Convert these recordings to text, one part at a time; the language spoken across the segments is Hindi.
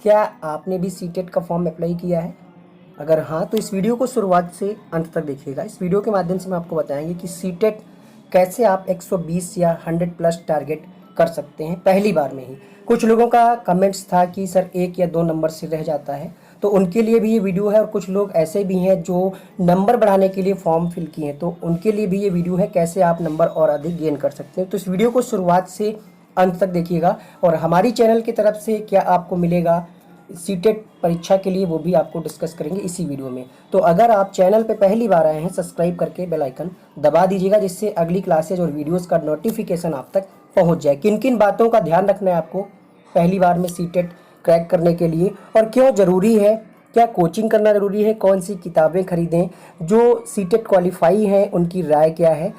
क्या आपने भी सीटेट का फॉर्म अप्लाई किया है? अगर हाँ तो इस वीडियो को शुरुआत से अंत तक देखिएगा। इस वीडियो के माध्यम से मैं आपको बताएंगे कि सीटेट कैसे आप 120 या 100 प्लस टारगेट कर सकते हैं पहली बार में ही। कुछ लोगों का कमेंट्स था कि सर 1 या 2 नंबर से रह जाता है, तो उनके लिए भी ये वीडियो है। और कुछ लोग ऐसे भी हैं जो नंबर बढ़ाने के लिए फॉर्म फिल किए हैं, तो उनके लिए भी ये वीडियो है कैसे आप नंबर और अधिक गेन कर सकते हैं। तो इस वीडियो को शुरुआत से अंत तक देखिएगा। और हमारी चैनल की तरफ से क्या आपको मिलेगा सीटेट परीक्षा के लिए, वो भी आपको डिस्कस करेंगे इसी वीडियो में। तो अगर आप चैनल पे पहली बार आए हैं, सब्सक्राइब करके बेल आइकन दबा दीजिएगा, जिससे अगली क्लासेज और वीडियोस का नोटिफिकेशन आप तक पहुंच जाए। किन किन बातों का ध्यान रखना है आपको पहली बार में सीटेट क्रैक करने के लिए, और क्यों ज़रूरी है, क्या कोचिंग करना ज़रूरी है, कौन सी किताबें खरीदें, जो सीटेट क्वालिफाई हैं उनकी राय क्या है।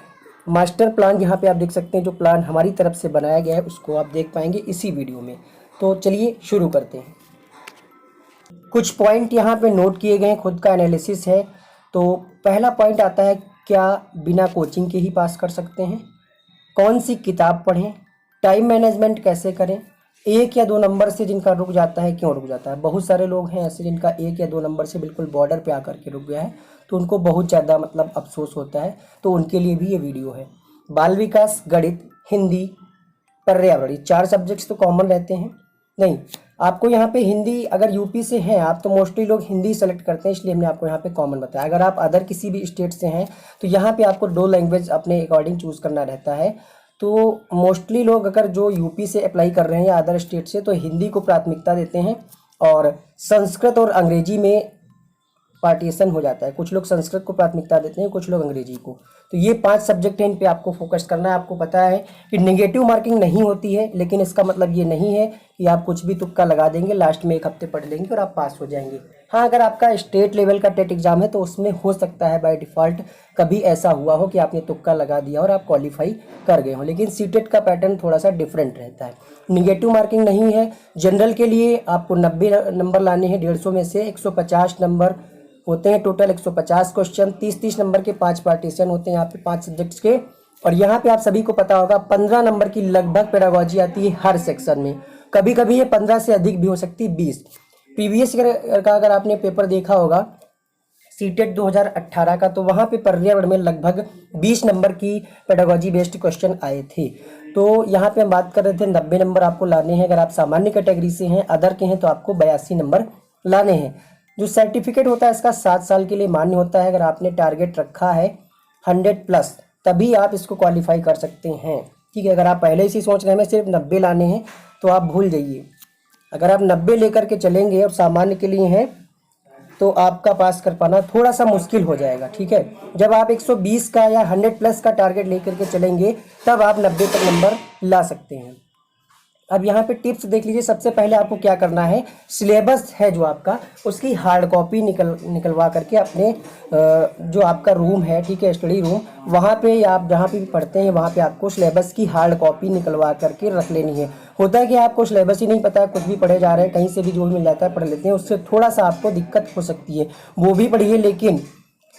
मास्टर प्लान यहाँ पे आप देख सकते हैं, जो प्लान हमारी तरफ से बनाया गया है उसको आप देख पाएंगे इसी वीडियो में। तो चलिए शुरू करते हैं। कुछ पॉइंट यहाँ पे नोट किए गए हैं, खुद का एनालिसिस है। तो पहला पॉइंट आता है, क्या बिना कोचिंग के ही पास कर सकते हैं, कौन सी किताब पढ़ें, टाइम मैनेजमेंट कैसे करें, 1 या 2 नंबर से जिनका रुक जाता है क्यों रुक जाता है। बहुत सारे लोग हैं ऐसे जिनका 1 या 2 नंबर से बिल्कुल बॉर्डर पे आकर के रुक गया है, तो उनको बहुत ज़्यादा अफसोस होता है। तो उनके लिए भी ये वीडियो है। बाल विकास, गणित, हिंदी, पर्यावरण, 4 सब्जेक्ट्स तो कॉमन रहते हैं। नहीं, आपको यहाँ पे हिंदी, अगर यूपी से हैं आप तो मोस्टली लोग हिंदी सेलेक्ट करते हैं, इसलिए हमने आपको यहाँ पे कॉमन बताया। अगर आप अदर किसी भी स्टेट से हैं तो यहाँ पे आपको 2 लैंग्वेज अपने अकॉर्डिंग चूज़ करना रहता है। तो मोस्टली लोग अगर जो यूपी से अप्लाई कर रहे हैं या अदर स्टेट से, तो हिंदी को प्राथमिकता देते हैं, और संस्कृत और अंग्रेजी में पार्टीशन हो जाता है। कुछ लोग संस्कृत को प्राथमिकता देते हैं, कुछ लोग अंग्रेजी को। तो ये 5 सब्जेक्ट हैं, इन पे आपको फोकस करना है। आपको पता है कि नेगेटिव मार्किंग नहीं होती है, लेकिन इसका मतलब ये नहीं है कि आप कुछ भी तुक्का लगा देंगे, लास्ट में 1 हफ्ते पढ़ लेंगे और आप पास हो जाएंगे। हाँ, अगर आपका स्टेट लेवल का टेट एग्जाम है तो उसमें हो सकता है बाय डिफ़ॉल्ट कभी ऐसा हुआ हो कि आपने तुक्का लगा दिया और आप क्वालिफाई कर गए हो, लेकिन सीटेट का पैटर्न थोड़ा सा डिफरेंट रहता है। निगेटिव मार्किंग नहीं है। जनरल के लिए आपको 90 नंबर लाने हैं 150 में से। 150 नंबर होते हैं टोटल, 150 क्वेश्चन, 30-30 नंबर के 5 पार्टीशन होते हैं यहाँ पे 5 सब्जेक्ट्स के। और यहाँ पे आप सभी को पता होगा 15 नंबर की लगभग पेडागोजी आती है हर सेक्शन में। कभी कभी ये 15 से अधिक भी हो सकती है, 20। प्रीवियस का अगर आपने पेपर देखा होगा सीटेट 2018 का, तो वहाँ पे पर्यावरण में लगभग 20 नंबर की पेडागोजी बेस्ड क्वेश्चन आए थे। तो यहाँ पे हम बात कर रहे थे 90 नंबर आपको लाने हैं। अगर आप सामान्य कैटेगरी से हैं, अदर के हैं, तो आपको 82 नंबर लाने हैं। जो सर्टिफिकेट होता है इसका 7 साल के लिए मान्य होता है। अगर आपने टारगेट रखा है 100 प्लस, तभी आप इसको क्वालिफाई कर सकते हैं। ठीक है, अगर आप पहले से सोच रहे हैं सिर्फ 90 लाने हैं तो आप भूल जाइए। अगर आप 90 लेकर के चलेंगे और सामान्य के लिए हैं तो आपका पास कर पाना थोड़ा सा मुश्किल हो जाएगा। ठीक है, जब आप 120 का या 100 प्लस का टारगेट लेकर के चलेंगे तब आप 90 तक नंबर ला सकते हैं। अब यहाँ पे टिप्स देख लीजिए। सबसे पहले आपको क्या करना है, सिलेबस है जो आपका, उसकी हार्ड कॉपी निकलवा करके अपने जो आपका रूम है, ठीक है, स्टडी रूम, वहाँ पे या आप जहाँ पे भी पढ़ते हैं वहाँ पे आपको सिलेबस की हार्ड कॉपी निकलवा करके रख लेनी है। होता है कि आपको सिलेबस ही नहीं पता है, कुछ भी पढ़े जा रहे हैं, कहीं से भी जो मिल जाता है पढ़ लेते हैं, उससे थोड़ा सा आपको दिक्कत हो सकती है। वो भी पढ़िए, लेकिन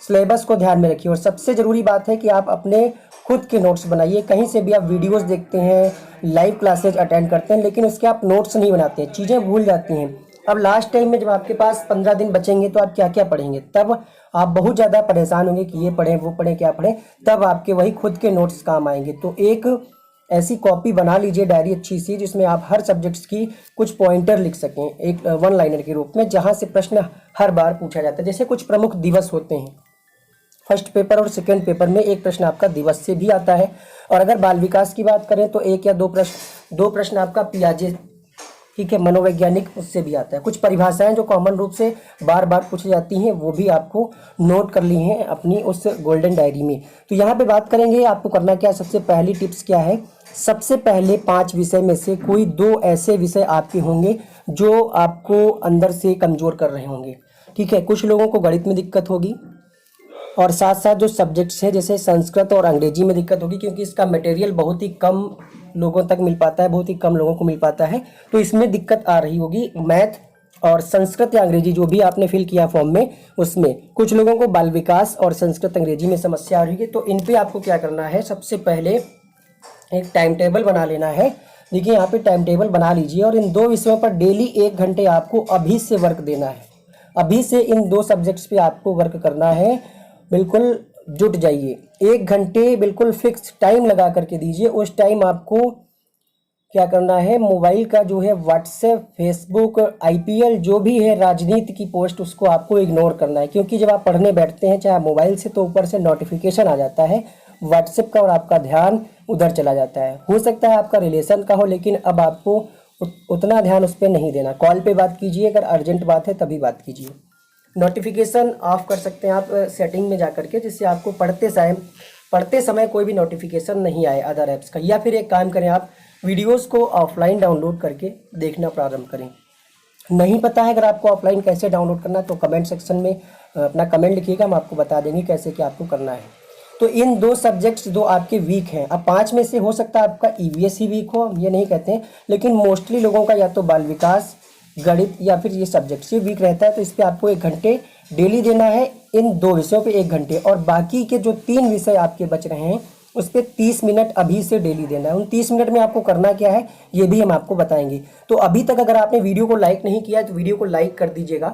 सिलेबस को ध्यान में रखिए। और सबसे ज़रूरी बात है कि आप अपने खुद के नोट्स बनाइए। कहीं से भी आप वीडियोस देखते हैं, लाइव क्लासेज अटेंड करते हैं, लेकिन उसके आप नोट्स नहीं बनाते हैं, चीज़ें भूल जाती हैं। अब लास्ट टाइम में जब आपके पास 15 दिन बचेंगे तो आप क्या क्या पढ़ेंगे, तब आप बहुत ज़्यादा परेशान होंगे कि ये पढ़ें वो पढ़ें क्या पढ़ें। तब आपके वही खुद के नोट्स काम आएंगे। तो एक ऐसी कॉपी बना लीजिए, डायरी अच्छी सी, जिसमें आप हर सब्जेक्ट्स की कुछ पॉइंटर लिख सकें, एक 1 लाइनर के रूप में, जहाँ से प्रश्न हर बार पूछा जाता है। जैसे कुछ प्रमुख दिवस होते हैं, फर्स्ट पेपर और सेकंड पेपर में एक प्रश्न आपका दिवस से भी आता है। और अगर बाल विकास की बात करें तो 1 या 2 प्रश्न आपका पियाजे, ठीक है, मनोवैज्ञानिक, उससे भी आता है। कुछ परिभाषाएं जो कॉमन रूप से बार बार पूछी जाती हैं, वो भी आपको नोट कर ली हैं अपनी उस गोल्डन डायरी में। तो यहाँ पे बात करेंगे आपको करना क्या है। सबसे पहली टिप्स क्या है, सबसे पहले 5 विषय में से कोई 2 ऐसे विषय आपके होंगे जो आपको अंदर से कमज़ोर कर रहे होंगे। ठीक है, कुछ लोगों को गणित में दिक्कत होगी, और साथ साथ जो सब्जेक्ट्स हैं जैसे संस्कृत और अंग्रेजी में दिक्कत होगी, क्योंकि इसका मटेरियल बहुत ही कम लोगों तक मिल पाता है, बहुत ही कम लोगों को मिल पाता है, तो इसमें दिक्कत आ रही होगी। मैथ और संस्कृत या अंग्रेजी जो भी आपने फिल किया फॉर्म में, उसमें कुछ लोगों को बाल विकास और संस्कृत अंग्रेजी में समस्या आ रही है। तो इन पे आपको क्या करना है, सबसे पहले एक टाइम टेबल बना लेना है देखिए यहाँ पे टाइम टेबल बना लीजिए और इन 2 विषयों पर डेली 1 घंटे आपको अभी से वर्क देना है। अभी से इन 2 सब्जेक्ट्स पे आपको वर्क करना है। बिल्कुल जुट जाइए, 1 घंटे बिल्कुल फिक्स टाइम लगा करके दीजिए। उस टाइम आपको क्या करना है, मोबाइल का जो है व्हाट्सएप, फेसबुक, आईपीएल जो भी है राजनीति की पोस्ट, उसको आपको इग्नोर करना है। क्योंकि जब आप पढ़ने बैठते हैं चाहे मोबाइल से, तो ऊपर से नोटिफिकेशन आ जाता है व्हाट्सएप का और आपका ध्यान उधर चला जाता है। हो सकता है आपका रिलेशन का हो, लेकिन अब आपको उतना ध्यान उस पर नहीं देना। कॉल पे बात कीजिए, अगर अर्जेंट बात है तभी बात कीजिए। नोटिफिकेशन ऑफ कर सकते हैं आप सेटिंग में जा करके, जिससे आपको पढ़ते समय कोई भी नोटिफिकेशन नहीं आए अदर ऐप्स का। या फिर एक काम करें, आप वीडियोस को ऑफलाइन डाउनलोड करके देखना प्रारंभ करें। नहीं पता है अगर आपको ऑफलाइन कैसे डाउनलोड करना है तो कमेंट सेक्शन में अपना कमेंट लिखिएगा, हम आपको बता देंगे कैसे क्या आपको करना है। तो इन 2 सब्जेक्ट्स जो आपके वीक हैं, अब 5 में से हो सकता है आपका ईवीएस ही वीक हो, हम ये नहीं कहते हैं, लेकिन मोस्टली लोगों का या तो बाल विकास, गणित या फिर ये सब्जेक्ट्स ये वीक रहता है। तो इस पर आपको 1 घंटे डेली देना है, इन 2 विषयों पे 1 घंटे, और बाकी के जो 3 विषय आपके बच रहे हैं उस पर 30 मिनट अभी से डेली देना है। उन 30 मिनट में आपको करना क्या है ये भी हम आपको बताएंगे। तो अभी तक अगर आपने वीडियो को लाइक नहीं किया है तो वीडियो को लाइक कर दीजिएगा,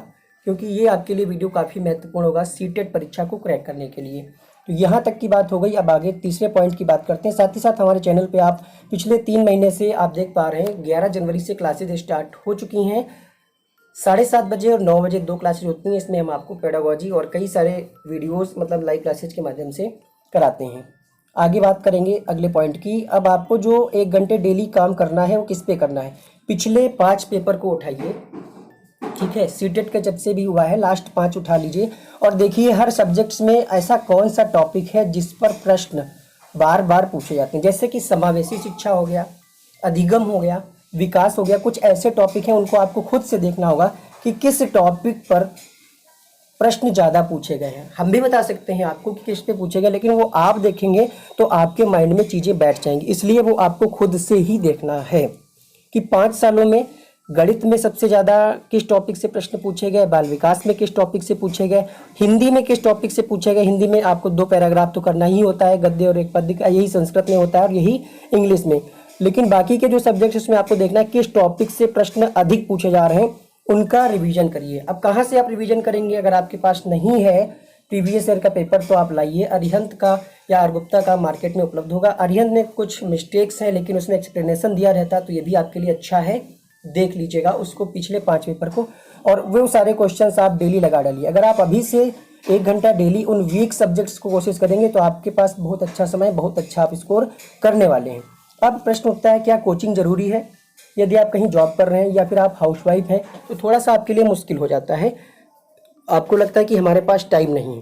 क्योंकि ये आपके लिए वीडियो काफ़ी महत्वपूर्ण होगा सीटेट परीक्षा को क्रैक करने के लिए। तो यहाँ तक की बात हो गई। अब आगे तीसरे पॉइंट की बात करते हैं। साथ ही साथ हमारे चैनल पे आप पिछले 3 महीने से आप देख पा रहे हैं 11 जनवरी से क्लासेज स्टार्ट हो चुकी हैं। 7:30 बजे और 9 बजे 2 क्लासेज होती हैं। इसमें हम आपको पेडागोजी और कई सारे वीडियोस मतलब लाइव क्लासेज के माध्यम से कराते हैं। आगे बात करेंगे अगले पॉइंट की। अब आपको जो 1 घंटे डेली काम करना है वो किस पे करना है, पिछले 5 पेपर को उठाइए, ठीक है। सीटेट का जब से भी हुआ है लास्ट 5 उठा लीजिए और देखिए हर सब्जेक्ट्स में ऐसा कौन सा टॉपिक है जिस पर प्रश्न बार बार पूछे जाते हैं। जैसे कि समावेशी शिक्षा हो गया, अधिगम हो गया, विकास हो गया। कुछ ऐसे टॉपिक हैं उनको आपको खुद से देखना होगा कि किस टॉपिक पर प्रश्न ज़्यादा पूछे गए हैं। हम भी बता सकते हैं आपको कि किस पे पूछे गए, लेकिन वो आप देखेंगे तो आपके माइंड में चीज़ें बैठ जाएंगी। इसलिए वो आपको खुद से ही देखना है कि 5 सालों में गणित में सबसे ज़्यादा किस टॉपिक से प्रश्न पूछे गए, बाल विकास में किस टॉपिक से पूछे गए, हिंदी में किस टॉपिक से पूछे गए। हिंदी में आपको 2 पैराग्राफ तो करना ही होता है, गद्य और एक पद्य का, यही संस्कृत में होता है और यही इंग्लिश में। लेकिन बाकी के जो सब्जेक्ट्स उसमें आपको देखना है किस टॉपिक से प्रश्न अधिक पूछे जा रहे हैं, उनका रिवीजन करिए। अब कहाँ से आप रिवीजन करेंगे, अगर आपके पास नहीं है प्रीवियस ईयर का पेपर तो आप लाइए। अरिहंत का या आर्यगुप्ता का मार्केट में उपलब्ध होगा। अरिहंत में कुछ मिस्टेक्स हैं लेकिन उसमें एक्सप्लेनेशन दिया रहता है, तो ये भी आपके लिए अच्छा है, देख लीजिएगा उसको, पिछले 5 पेपर को, और वो सारे क्वेश्चंस आप डेली लगा डालिए। अगर आप अभी से 1 घंटा डेली उन वीक सब्जेक्ट्स को कोशिश करेंगे तो आपके पास बहुत अच्छा समय, बहुत अच्छा आप स्कोर करने वाले हैं। अब प्रश्न उठता है क्या कोचिंग ज़रूरी है? यदि आप कहीं जॉब कर रहे हैं या फिर आप हाउसवाइफ हैं तो थोड़ा सा आपके लिए मुश्किल हो जाता है। आपको लगता है कि हमारे पास टाइम नहीं है,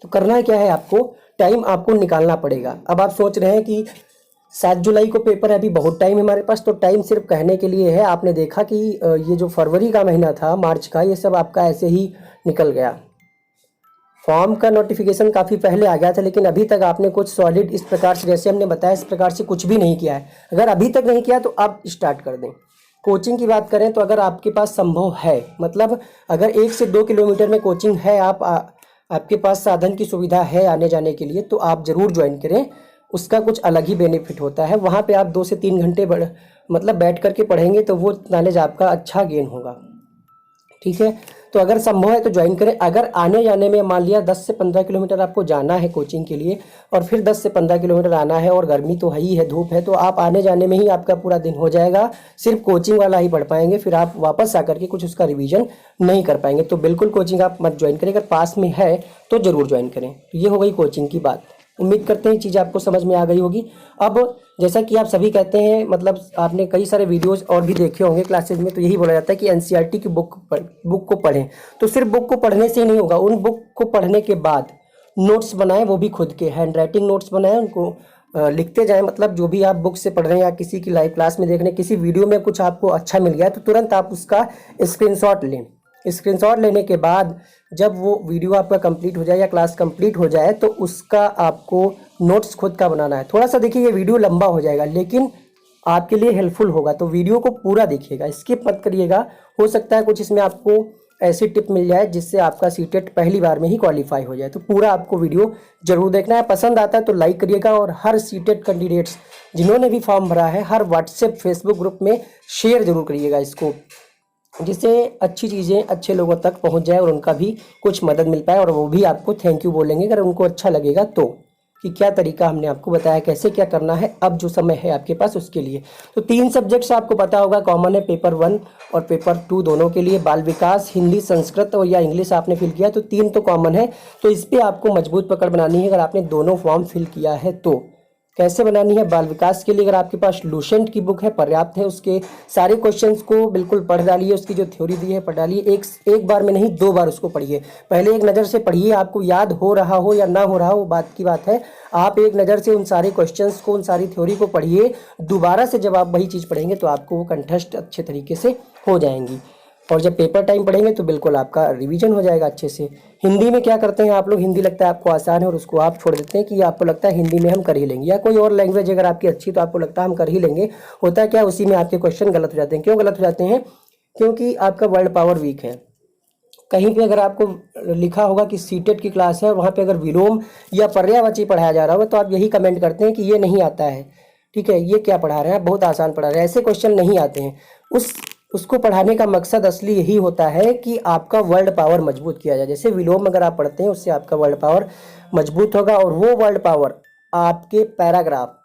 तो करना क्या है, आपको टाइम आपको निकालना पड़ेगा। अब आप सोच रहे हैं कि 7 जुलाई को पेपर है, अभी बहुत टाइम है हमारे पास, तो टाइम सिर्फ कहने के लिए है। आपने देखा कि ये जो फरवरी का महीना था, मार्च का, ये सब आपका ऐसे ही निकल गया। फॉर्म का नोटिफिकेशन काफ़ी पहले आ गया था, लेकिन अभी तक आपने कुछ सॉलिड इस प्रकार से, जैसे हमने बताया, इस प्रकार से कुछ भी नहीं किया है। अगर अभी तक नहीं किया तो आप स्टार्ट कर दें। कोचिंग की बात करें तो अगर आपके पास संभव है, मतलब अगर 1 से 2 किलोमीटर में कोचिंग है, आपके पास साधन की सुविधा है आने जाने के लिए, तो आप ज़रूर ज्वाइन करें। उसका कुछ अलग ही बेनिफिट होता है। वहाँ पे आप 2 से 3 घंटे मतलब बैठ करके पढ़ेंगे तो वो नॉलेज आपका अच्छा गेन होगा, ठीक है। तो अगर संभव है तो ज्वाइन करें। अगर आने जाने में मान लिया 10 से 15 किलोमीटर आपको जाना है कोचिंग के लिए और फिर 10 से 15 किलोमीटर आना है और गर्मी तो है ही है, धूप है, तो आप आने जाने में ही आपका पूरा दिन हो जाएगा, सिर्फ कोचिंग वाला ही पढ़ पाएंगे। फिर आप वापस आकर के कुछ उसका रिवीजन नहीं कर पाएंगे। तो बिल्कुल कोचिंग आप मत ज्वाइन करें। अगर पास में है तो ज़रूर ज्वाइन करें। तो ये हो गई कोचिंग की बात। उम्मीद करते हैं चीज़ें आपको समझ में आ गई होगी। अब जैसा कि आप सभी कहते हैं, मतलब आपने कई सारे वीडियोस और भी देखे होंगे क्लासेज में, तो यही बोला जाता है कि एनसीईआरटी की बुक को पढ़ें। तो सिर्फ बुक को पढ़ने से नहीं होगा, उन बुक को पढ़ने के बाद नोट्स बनाएं, वो भी खुद के हैंड राइटिंग नोट्स बनाएं, उनको लिखते जाएं। मतलब जो भी आप बुक से पढ़ रहे हैं या किसी की लाइव क्लास में देख रहे हैं, किसी वीडियो में कुछ आपको अच्छा मिल गया है तो तुरंत आप उसका स्क्रीनशॉट लें। स्क्रीनशॉट लेने के बाद जब वो वीडियो आपका कंप्लीट हो जाए या क्लास कंप्लीट हो जाए तो उसका आपको नोट्स खुद का बनाना है। थोड़ा सा देखिए, ये वीडियो लंबा हो जाएगा लेकिन आपके लिए हेल्पफुल होगा, तो वीडियो को पूरा देखिएगा, स्किप मत करिएगा। हो सकता है कुछ इसमें आपको ऐसी टिप मिल जाए जिससे आपका सीटेट पहली बार में ही क्वालिफाई हो जाए। तो पूरा आपको वीडियो जरूर देखना है। पसंद आता है तो लाइक करिएगा और हर सीटेट कैंडिडेट्स जिन्होंने भी फॉर्म भरा है हर व्हाट्सएप फेसबुक ग्रुप में शेयर जरूर करिएगा इसको, जिससे अच्छी चीज़ें अच्छे लोगों तक पहुंच जाए और उनका भी कुछ मदद मिल पाए और वो भी आपको थैंक यू बोलेंगे अगर उनको अच्छा लगेगा तो, कि क्या तरीका हमने आपको बताया कैसे क्या करना है अब जो समय है आपके पास उसके लिए। तो 3 सब्जेक्ट्स आपको पता होगा कॉमन है, पेपर 1 और पेपर 2 दोनों के लिए। बाल विकास, हिंदी, संस्कृत और या इंग्लिश आपने फिल किया तो 3 तो कॉमन है। तो इस पर आपको मजबूत पकड़ बनानी है अगर आपने दोनों फॉर्म फिल किया है तो। कैसे बनानी है? बाल विकास के लिए अगर आपके पास लुसेंट की बुक है, पर्याप्त है, उसके सारे क्वेश्चंस को बिल्कुल पढ़ डालिए, उसकी जो थ्योरी दी है पढ़ डालिए। एक बार में नहीं 2 बार उसको पढ़िए। पहले एक नज़र से पढ़िए, आपको याद हो रहा हो या ना हो रहा हो वो बात की बात है। आप एक नज़र से उन सारे क्वेश्चंस को, उन सारी थ्योरी को पढ़िए। दोबारा से जब आप वही चीज़ पढ़ेंगे तो आपको वो कंठस्थ अच्छे तरीके से हो जाएंगी। और जब पेपर टाइम पढ़ेंगे तो बिल्कुल आपका रिवीजन हो जाएगा अच्छे से। हिंदी में क्या करते हैं आप लोग, हिंदी लगता है आपको आसान है और उसको आप छोड़ देते हैं कि आपको लगता है हिंदी में हम कर ही लेंगे, या कोई और लैंग्वेज अगर आपकी अच्छी तो आपको लगता है हम कर ही लेंगे। होता है क्या, उसी में आपके क्वेश्चन गलत हो जाते हैं। क्यों गलत हो जाते हैं? क्योंकि आपका वर्ड पावर वीक है। कहीं पे अगर आपको लिखा होगा कि सीटेट की क्लास है और वहाँ पे अगर विलोम या पर्यायवाची पढ़ाया जा रहा होगा तो आप यही कमेंट करते हैं कि ये नहीं आता है, ठीक है, ये क्या पढ़ा रहे हैं, बहुत आसान पढ़ा रहे हैं। ऐसे क्वेश्चन नहीं आते हैं। उसको पढ़ाने का मकसद असली यही होता है कि आपका वर्ड पावर मजबूत किया जाए। जैसे विलोम अगर आप पढ़ते हैं उससे आपका वर्ड पावर मजबूत होगा और वो वर्ड पावर आपके पैराग्राफ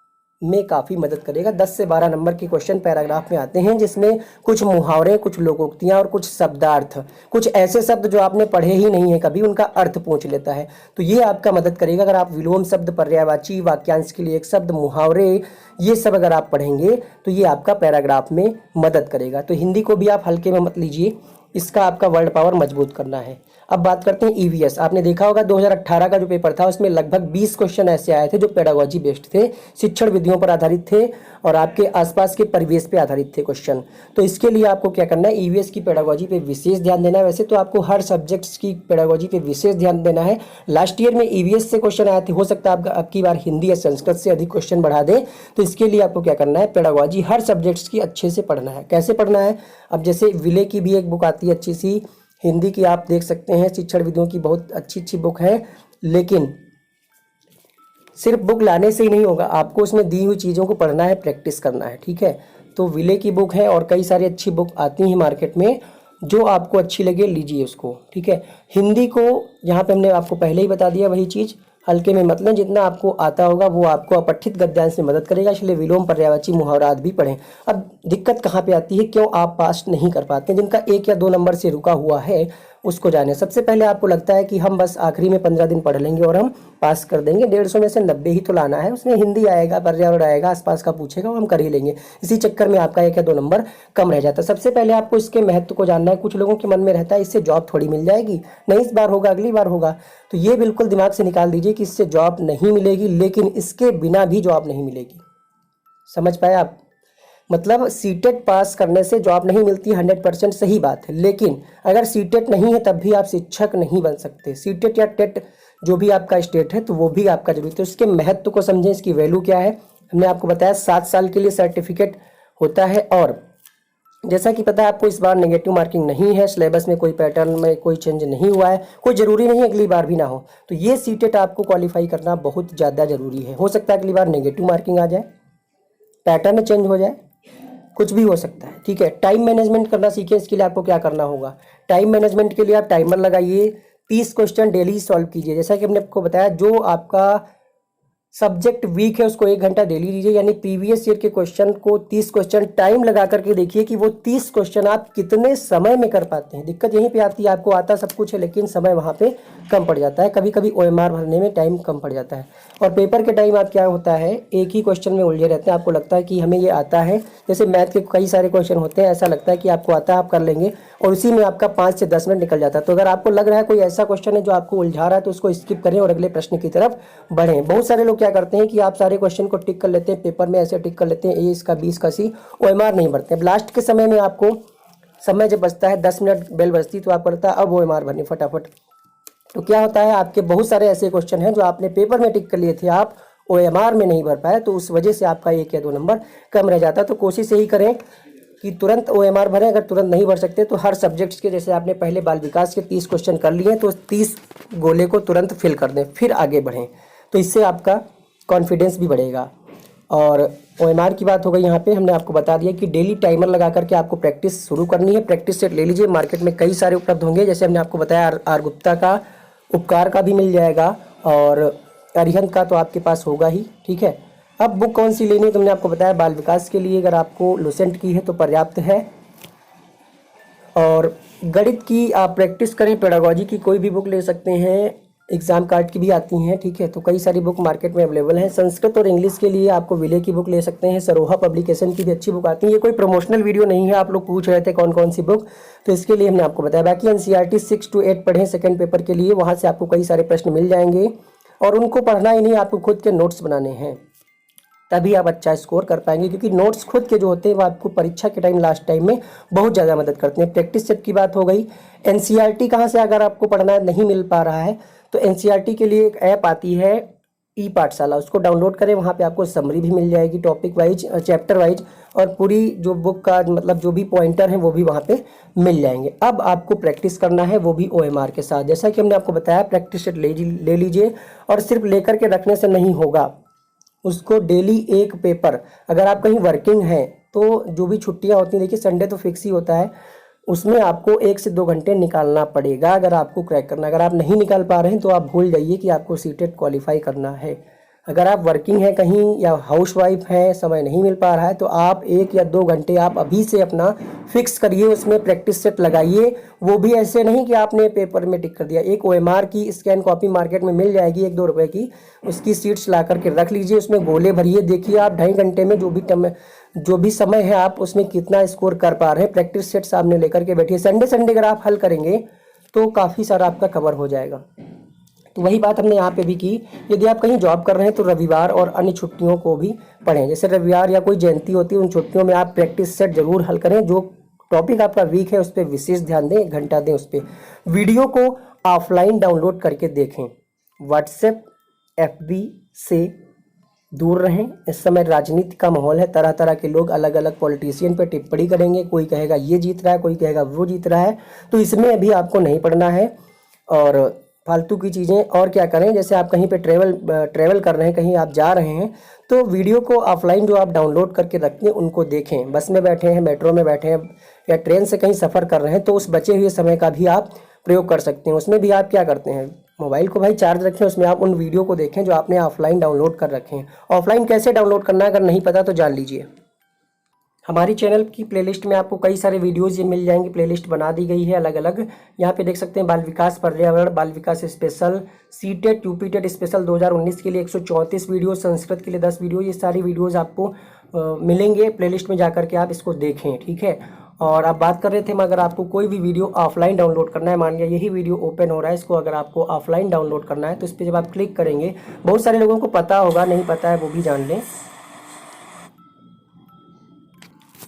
में काफ़ी मदद करेगा। 10 से 12 नंबर के क्वेश्चन पैराग्राफ में आते हैं जिसमें कुछ मुहावरे, कुछ लोकोक्तियाँ और कुछ शब्दार्थ, कुछ ऐसे शब्द जो आपने पढ़े ही नहीं है कभी, उनका अर्थ पूछ लेता है। तो ये आपका मदद करेगा अगर आप विलोम शब्द, पर्यायवाची, वाक्यांश के लिए एक शब्द, मुहावरे, ये सब अगर आप पढ़ेंगे तो ये आपका पैराग्राफ में मदद करेगा। तो हिंदी को भी आप हल्के में मत लीजिए, इसका आपका वर्ड पावर मजबूत करना है। अब बात करते हैं ईवीएस। आपने देखा होगा 2018 का जो पेपर था उसमें लगभग 20 क्वेश्चन ऐसे आए थे जो पेडागोजी बेस्ड थे, शिक्षण विधियों पर आधारित थे और आपके आसपास के परिवेश पे आधारित थे क्वेश्चन। तो इसके लिए आपको क्या करना है, ईवीएस की पेडागोजी पे विशेष ध्यान देना है। वैसे तो आपको हर सब्जेक्ट्स की पेडागोजी पे विशेष ध्यान देना है। लास्ट ईयर में ईवीएस से क्वेश्चन आए थे, हो सकता है आपकी बार हिंदी या संस्कृत से अधिक क्वेश्चन बढ़ा दे। तो इसके लिए आपको क्या करना है, पेडागोजी हर सब्जेक्ट्स की अच्छे से पढ़ना है। कैसे पढ़ना है? अब जैसे विले की भी एक बुक आती है अच्छी सी हिंदी की, आप देख सकते हैं, शिक्षण विधियों की बहुत अच्छी बुक है। लेकिन सिर्फ बुक लाने से ही नहीं होगा, आपको उसमें दी हुई चीज़ों को पढ़ना है, प्रैक्टिस करना है, ठीक है। तो विले की बुक है और कई सारी अच्छी बुक आती हैं मार्केट में, जो आपको अच्छी लगे लीजिए उसको, ठीक है। हिंदी को यहाँ पे हमने आपको पहले ही बता दिया, वही चीज़ हल्के में मतलब जितना आपको आता होगा वो आपको अपठित गद्यांश में मदद करेगा। इसलिए विलोम, पर्यायवाची, मुहावरात भी पढ़ें। अब दिक्कत कहाँ पे आती है, क्यों आप पास नहीं कर पाते? जिनका 1 या 2 नंबर से रुका हुआ है उसको जाने। सबसे पहले आपको लगता है कि हम बस आखिरी में 15 दिन पढ़ लेंगे और हम पास कर देंगे, 150 में से 90 ही तो लाना है, उसमें हिंदी आएगा, पर्यावरण आएगा, आसपास का पूछेगा, हम कर ही लेंगे। इसी चक्कर में आपका 1 या 2 नंबर कम रह जाता है। सबसे पहले आपको इसके महत्व को जानना है। कुछ लोगों के मन में रहता है इससे जॉब थोड़ी मिल जाएगी, नहीं इस बार होगा अगली बार होगा, तो ये बिल्कुल दिमाग से निकाल दीजिए कि इससे जॉब नहीं मिलेगी, लेकिन इसके बिना भी जॉब नहीं मिलेगी। समझ पाए आप? मतलब सीटेट पास करने से जॉब नहीं मिलती, 100% सही बात है। लेकिन अगर सीटेट नहीं है तब भी आप शिक्षक नहीं बन सकते। सीटेट या टेट जो भी आपका स्टेट है तो वो भी आपका जरूरी है। तो इसके महत्व को समझें, इसकी वैल्यू क्या है। हमने आपको बताया 7 साल के लिए सर्टिफिकेट होता है और जैसा कि पता है आपको इस बार नेगेटिव मार्किंग नहीं है, सिलेबस में कोई पैटर्न में कोई चेंज नहीं हुआ है, कोई ज़रूरी नहीं अगली बार भी ना हो। तो ये सीटेट आपको क्वालिफाई करना बहुत ज़्यादा ज़रूरी है। हो सकता है अगली बार नेगेटिव मार्किंग आ जाए, पैटर्न चेंज हो जाए, कुछ भी हो सकता है, ठीक है। टाइम मैनेजमेंट करना सीखें। इसके लिए आपको क्या करना होगा, टाइम मैनेजमेंट के लिए आप टाइमर लगाइए, 30 क्वेश्चन डेली सॉल्व कीजिए। जैसा कि हमने आपको बताया, जो आपका सब्जेक्ट वीक है उसको 1 घंटा डेली दीजिए, यानी प्रीवियस ईयर के क्वेश्चन को 30 क्वेश्चन टाइम लगा करके देखिए कि वो 30 क्वेश्चन आप कितने समय में कर पाते हैं। दिक्कत यहीं पे आती है, आपको आता सब कुछ है लेकिन समय वहाँ पे कम पड़ जाता है, कभी कभी OMR भरने में टाइम कम पड़ जाता है। और पेपर के टाइम आप क्या होता है, एक ही क्वेश्चन में उलझे रहते हैं, आपको लगता है कि हमें ये आता है। जैसे मैथ के कई सारे क्वेश्चन होते हैं, ऐसा लगता है कि आपको आता है, आप कर लेंगे और उसी में आपका 5 से 10 मिनट निकल जाता है। तो अगर आपको लग रहा है कोई ऐसा क्वेश्चन है जो आपको उलझा रहा है तो उसको स्किप करें और अगले प्रश्न की तरफ बढ़ें। बहुत सारे लोग क्या करते हैं कि आप सारे क्वेश्चन को टिक कर लेते हैं, पेपर में ऐसे टिक कर लेते हैं, ए इसका बी इसका सी, OMR नहीं भरते हैं। लास्ट के समय में आपको समय जब बचता है, 10 मिनट बेल बजती तो आपको लगता है अब OMR भरनी फटाफट। तो क्या होता है, आपके बहुत सारे ऐसे क्वेश्चन हैं जो आपने पेपर में टिक कर लिए थे, आप OMR में नहीं भर पाए, तो उस वजह से आपका 1 या 2 नंबर कम रह जाता है। तो कोशिश यही करें कि तुरंत OMR भरें। अगर तुरंत नहीं भर सकते तो हर सब्जेक्ट्स के, जैसे आपने पहले बाल विकास के 30 क्वेश्चन कर लिए तो 30 गोले को तुरंत फिल कर दें, फिर आगे बढ़ें, तो इससे आपका कॉन्फिडेंस भी बढ़ेगा। और OMR की बात हो गई, यहाँ पे हमने आपको बता दिया कि डेली टाइमर लगा करके आपको प्रैक्टिस शुरू करनी है। प्रैक्टिस सेट ले लीजिए, मार्केट में कई सारे उपलब्ध होंगे, जैसे हमने आपको बताया आर गुप्ता का, उपकार का भी मिल जाएगा, और अरिहंत का तो आपके पास होगा ही, ठीक है। अब बुक कौन सी लेनी है, तुमने आपको बताया बाल विकास के लिए अगर आपको लुसेंट की है तो पर्याप्त है। और गणित की आप प्रैक्टिस करें, पेडागोजी की कोई भी बुक ले सकते हैं, एग्जाम कार्ड की भी आती हैं, ठीक है। तो कई सारी बुक मार्केट में अवेलेबल हैं। संस्कृत और इंग्लिश के लिए आपको विले की बुक ले सकते हैं, सरोहा पब्लिकेशन की भी अच्छी बुक आती है। ये कोई प्रमोशनल वीडियो नहीं है, आप लोग पूछ रहे थे कौन कौन सी बुक, तो इसके लिए हमने आपको बताया। बाकी NCERT 6 to 8 पढ़ें सेकंड पेपर के लिए, वहाँ से आपको कई सारे प्रश्न मिल जाएंगे, और उनको पढ़ना ही नहीं, आपको खुद के नोट्स बनाने हैं, तभी आप अच्छा स्कोर कर पाएंगे, क्योंकि नोट्स खुद के जो होते हैं वो आपको परीक्षा के टाइम लास्ट टाइम में बहुत ज़्यादा मदद करते हैं। प्रैक्टिस सेट की बात हो गई। NCERT कहाँ से अगर आपको पढ़ना नहीं मिल पा रहा है तो NCERT के लिए एक ऐप आती है ई पाठशाला, उसको डाउनलोड करें, वहाँ पे आपको समरी भी मिल जाएगी, टॉपिक वाइज, चैप्टर वाइज, और पूरी जो बुक का मतलब जो भी पॉइंटर हैं वो भी वहाँ पे मिल जाएंगे। अब आपको प्रैक्टिस करना है, वो भी OMR के साथ। जैसा कि हमने आपको बताया प्रैक्टिस सेट ले लीजिए, और सिर्फ लेकर के रखने से नहीं होगा, उसको डेली एक पेपर, अगर आप कहीं वर्किंग हैं तो जो भी छुट्टियां होती हैं, देखिए संडे तो फिक्स ही होता है, उसमें आपको 1 से 2 घंटे निकालना पड़ेगा अगर आपको क्रैक करना। अगर आप नहीं निकाल पा रहे हैं तो आप भूल जाइए कि आपको सीटेट क्वालिफाई करना है। अगर आप वर्किंग हैं कहीं या हाउसवाइफ हैं, समय नहीं मिल पा रहा है, तो आप 1 या 2 घंटे आप अभी से अपना फिक्स करिए, उसमें प्रैक्टिस सेट लगाइए। वो भी ऐसे नहीं कि आपने पेपर में टिक कर दिया। एक OMR की स्कैन कॉपी मार्केट में मिल जाएगी 1-2 रुपए की, उसकी सीट्स ला करके रख लीजिए, उसमें गोले भरिए, देखिए आप 2.5 घंटे में जो भी समय है आप उसमें कितना स्कोर कर पा रहे हैं। प्रैक्टिस सेट सामने लेकर के बैठिए, संडे अगर आप हल करेंगे तो काफ़ी सारा आपका कवर हो जाएगा। तो वही बात हमने यहाँ पे भी की। यदि आप कहीं जॉब कर रहे हैं तो रविवार और अन्य छुट्टियों को भी पढ़ें, जैसे रविवार या कोई जयंती होती है, उन छुट्टियों में आप प्रैक्टिस सेट जरूर हल करें। जो टॉपिक आपका वीक है उस पर विशेष ध्यान दें, 1 घंटा दें उस पर। वीडियो को ऑफलाइन डाउनलोड करके देखें, व्हाट्सएप FB से दूर रहें। इस समय राजनीति का माहौल है, तरह तरह के लोग अलग अलग पॉलिटिशियन पे टिप्पणी करेंगे, कोई कहेगा ये जीत रहा है, कोई कहेगा वो जीत रहा है, तो इसमें अभी आपको नहीं पढ़ना है। और फालतू की चीज़ें और क्या करें, जैसे आप कहीं पे ट्रेवल कर रहे हैं, कहीं आप जा रहे हैं, तो वीडियो को ऑफलाइन जो आप डाउनलोड करके रखते हैं उनको देखें। बस में बैठे हैं, मेट्रो में बैठे हैं, या ट्रेन से कहीं सफ़र कर रहे हैं, तो उस बचे हुए समय का भी आप प्रयोग कर सकते हैं। उसमें भी आप क्या करते हैं, मोबाइल को भाई चार्ज रखें, उसमें आप उन वीडियो को देखें जो आपने ऑफलाइन डाउनलोड कर रखे हैं। ऑफलाइन कैसे डाउनलोड करना है अगर नहीं पता तो जान लीजिए। हमारी चैनल की प्लेलिस्ट में आपको कई सारे वीडियोज़ ये मिल जाएंगे, प्लेलिस्ट बना दी गई है अलग अलग। यहाँ पे देख सकते हैं बाल विकास पर्यावरण, बाल विकास स्पेशल, सीटेट यूपीटेट स्पेशल 2019 के लिए 134 वीडियो, संस्कृत के लिए 10 वीडियो, ये सारी वीडियोज़ आपको मिलेंगे प्लेलिस्ट में, जाकर के आप इसको देखें, ठीक है। और आप बात कर रहे थे अगर आपको कोई भी वीडियो ऑफलाइन डाउनलोड करना है, मान लिया यही वीडियो ओपन हो रहा है, इसको अगर आपको ऑफलाइन डाउनलोड करना है तो इस पर जब आप क्लिक करेंगे, बहुत सारे लोगों को पता होगा, नहीं पता है वो भी जान लें,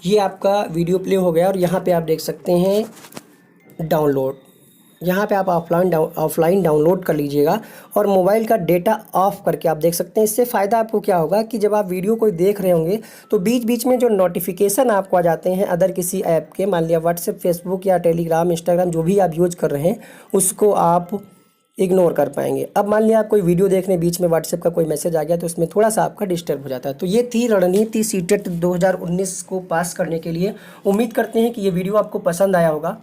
ये आपका वीडियो प्ले हो गया। और यहाँ पे आप देख सकते हैं डाउनलोड, यहाँ पे आप ऑफलाइन डाउनलोड कर लीजिएगा और मोबाइल का डेटा ऑफ करके आप देख सकते हैं। इससे फ़ायदा आपको क्या होगा कि जब आप वीडियो कोई देख रहे होंगे तो बीच बीच में जो नोटिफिकेशन आपको आ जाते हैं अदर किसी ऐप के, मान लिया व्हाट्सएप, फेसबुक या टेलीग्राम, इंस्टाग्राम, जो भी आप यूज कर रहे हैं उसको आप इग्नोर कर पाएंगे। अब मान लिया आप कोई वीडियो देखने बीच में व्हाट्सएप का कोई मैसेज आ गया तो उसमें थोड़ा सा आपका डिस्टर्ब हो जाता है। तो ये थी रणनीति सीटेट 2019 को पास करने के लिए। उम्मीद करते हैं कि ये वीडियो आपको पसंद आया होगा,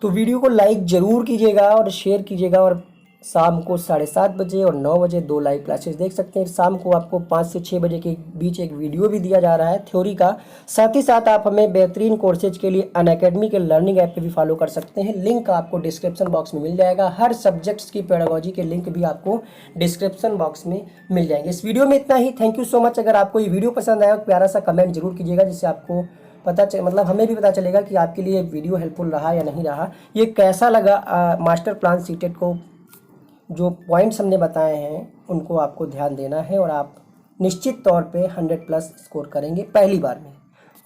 तो वीडियो को लाइक ज़रूर कीजिएगा और शेयर कीजिएगा। और शाम को 7:30 बजे और 9 बजे 2 लाइव क्लासेस देख सकते हैं। शाम को आपको 5 से 6 बजे के बीच एक वीडियो भी दिया जा रहा है थ्योरी का। साथ ही साथ आप हमें बेहतरीन कोर्सेज के लिए अनअकैडमी के लर्निंग ऐप पे भी फॉलो कर सकते हैं। लिंक आपको डिस्क्रिप्शन बॉक्स में मिल जाएगा। हर सब्जेक्ट्स की पेडागोजी के लिंक भी आपको डिस्क्रिप्शन बॉक्स में मिल जाएंगे। इस वीडियो में इतना ही। Thank you so much. अगर आपको ये वीडियो पसंद आया तो प्यारा सा कमेंट जरूर कीजिएगा, जिससे आपको मतलब हमें भी पता चलेगा कि आपके लिए वीडियो हेल्पफुल रहा या नहीं रहा। ये कैसा लगा मास्टर प्लान सीटेट को, जो पॉइंट्स हमने बताए हैं उनको आपको ध्यान देना है और आप निश्चित तौर पे 100+ स्कोर करेंगे पहली बार में।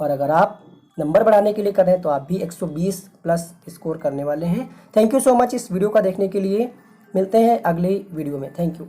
और अगर आप नंबर बढ़ाने के लिए कर रहे हैं तो आप भी 120+ स्कोर करने वाले हैं। थैंक यू सो मच इस वीडियो का देखने के लिए। मिलते हैं अगले वीडियो में। Thank you.